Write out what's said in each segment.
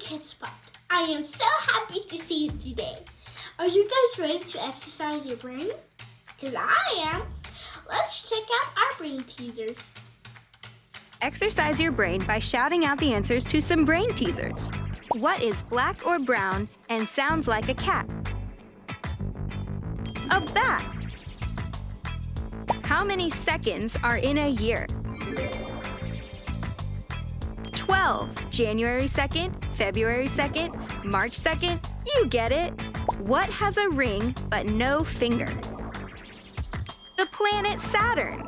Kids Spot. I am so happy to see you today. Are you guys ready to exercise your brain? Because I am. Let's check out our brain teasers. Exercise your brain by shouting out the answers to some brain teasers. What is black or brown and sounds like a cat? A bat. How many seconds are in a year? 12. January 2nd, February 2nd, March 2nd. You get it. What has a ring but no finger? The planet Saturn.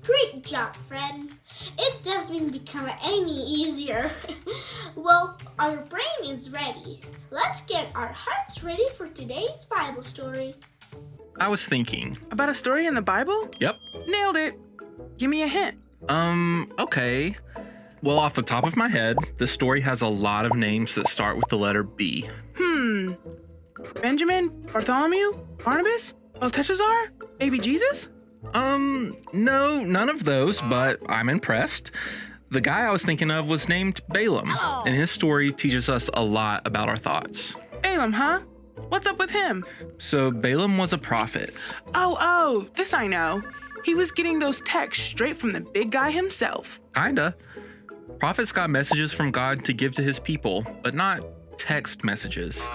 Great job, friend. It doesn't become any easier. Well, our brain is ready. Let's get our hearts ready for today's Bible story. I was thinking. About a story in the Bible? Yep. Nailed it. Give me a hint. Okay. Well, off the top of my head, this story has a lot of names that start with the letter B. Benjamin? Bartholomew? Barnabas? Belteshazzar? Baby Jesus? No, none of those, but I'm impressed. The guy I was thinking of was named Balaam, and his story teaches us a lot about our thoughts. Balaam, huh? What's up with him? So Balaam was a prophet. Oh, this I know. He was getting those texts straight from the big guy himself. Kinda. Prophets got messages from God to give to his people, but not text messages.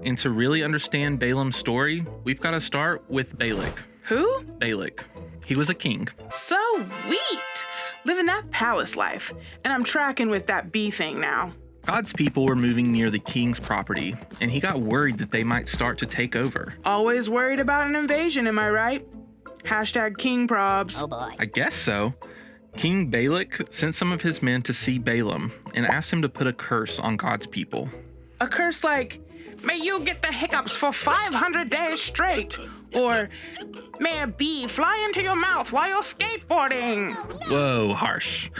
And to really understand Balaam's story, we've got to start with Balak. Who? Balak. He was a king. Sweet! Living that palace life. And I'm tracking with that bee thing now. God's people were moving near the king's property, and he got worried that they might start to take over. Always worried about an invasion, am I right? Hashtag King Probs. Oh boy. I guess so. King Balak sent some of his men to see Balaam and asked him to put a curse on God's people. A curse like, may you get the hiccups for 500 days straight. Or, may a bee fly into your mouth while you're skateboarding. Whoa, harsh.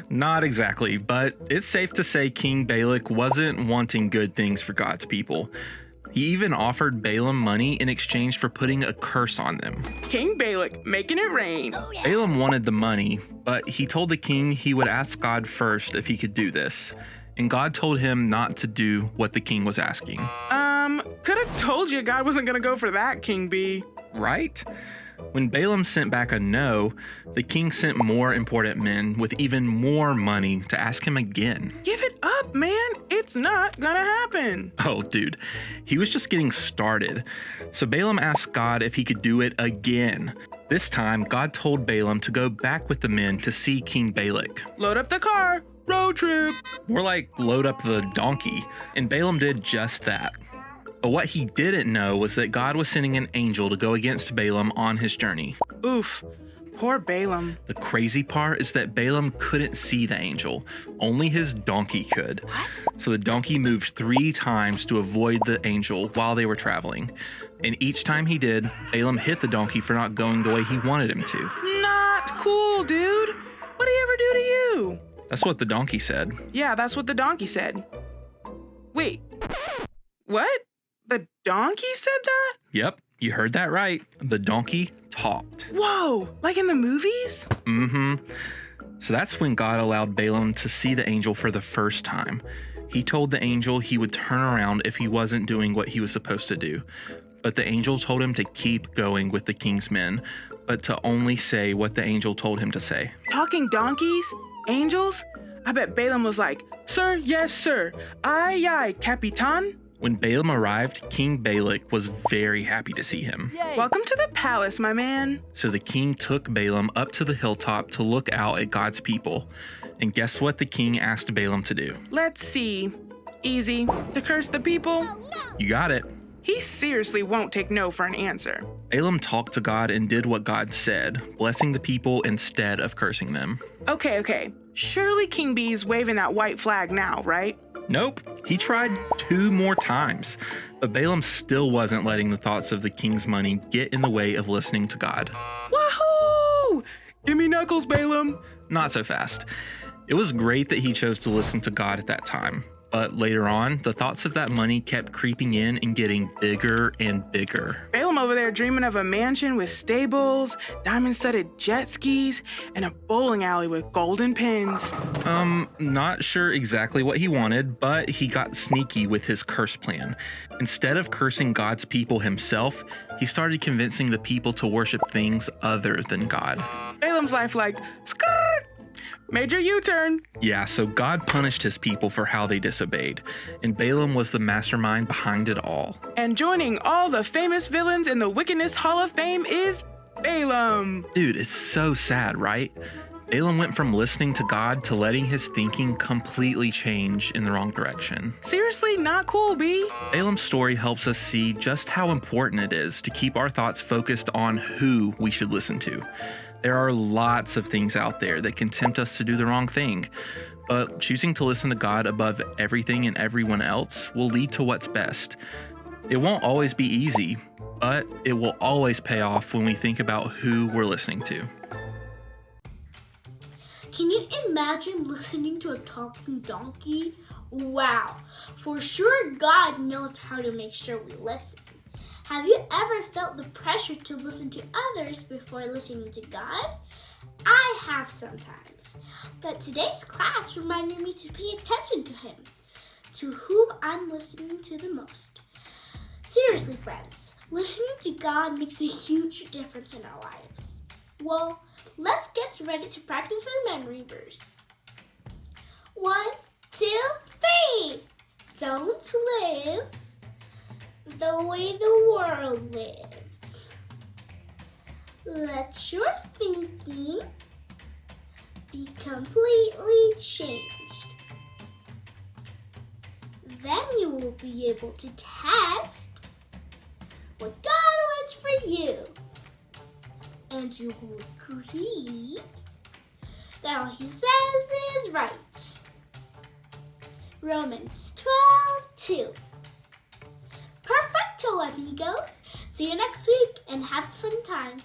Not exactly, but it's safe to say King Balak wasn't wanting good things for God's people. He even offered Balaam money in exchange for putting a curse on them. King Balak making it rain. Oh yeah. Balaam wanted the money, but he told the king he would ask God first if he could do this. And God told him not to do what the king was asking. Could have told you God wasn't gonna go for that, King Bee. Right? When Balaam sent back a no, the king sent more important men with even more money to ask him again. Give it up, man. It's not gonna happen. Oh, dude, he was just getting started. So Balaam asked God if he could do it again. This time, God told Balaam to go back with the men to see King Balak. Load up the car. Road trip. More like load up the donkey. And Balaam did just that. But what he didn't know was that God was sending an angel to go against Balaam on his journey. Oof. Poor Balaam. The crazy part is that Balaam couldn't see the angel. Only his donkey could. What? So the donkey moved 3 times to avoid the angel while they were traveling. And each time he did, Balaam hit the donkey for not going the way he wanted him to. Not cool, dude. What'd he ever do to you? That's what the donkey said. Yeah, that's what the donkey said. Wait. What? The donkey said that? Yep, you heard that right. The donkey talked. Whoa, like in the movies? So that's when God allowed Balaam to see the angel for the first time. He told the angel he would turn around if he wasn't doing what he was supposed to do. But the angel told him to keep going with the king's men, but to only say what the angel told him to say. Talking donkeys? Angels? I bet Balaam was like, sir, yes, sir. Aye, aye, Capitan. When Balaam arrived, King Balak was very happy to see him. Yay. Welcome to the palace, my man. So the king took Balaam up to the hilltop to look out at God's people. And guess what the king asked Balaam to do? Let's see. Easy. To curse the people? You got it. He seriously won't take no for an answer. Balaam talked to God and did what God said, blessing the people instead of cursing them. Okay. Surely King Bee's waving that white flag now, right? Nope. He tried 2 more times, but Balaam still wasn't letting the thoughts of the king's money get in the way of listening to God. Wahoo! Give me knuckles, Balaam. Not so fast. It was great that he chose to listen to God at that time. But later on, the thoughts of that money kept creeping in and getting bigger and bigger. Balaam over there dreaming of a mansion with stables, diamond-studded jet skis, and a bowling alley with golden pins. Not sure exactly what he wanted, but he got sneaky with his curse plan. Instead of cursing God's people himself, he started convincing the people to worship things other than God. Balaam's life like, skirt! Major U-turn. Yeah, so God punished his people for how they disobeyed, and Balaam was the mastermind behind it all. And joining all the famous villains in the Wickedness Hall of Fame is Balaam. Dude, it's so sad, right? Balaam went from listening to God to letting his thinking completely change in the wrong direction. Seriously, not cool, B. Balaam's story helps us see just how important it is to keep our thoughts focused on who we should listen to. There are lots of things out there that can tempt us to do the wrong thing, but choosing to listen to God above everything and everyone else will lead to what's best. It won't always be easy, but it will always pay off when we think about who we're listening to. Can you imagine listening to a talking donkey? Wow, for sure God knows how to make sure we listen. Have you ever felt the pressure to listen to others before listening to God? I have sometimes, but today's class reminded me to pay attention to Him, to whom I'm listening to the most. Seriously, friends, listening to God makes a huge difference in our lives. Well, let's get ready to practice our memory verse. 1, 2, 3. Don't live the way the world lives. Let your thinking be completely changed. Then you will be able to test what God wants for you. And you will agree that what He says is right. Romans 12:2. Perfecto, amigos. See you next week and have a fun time.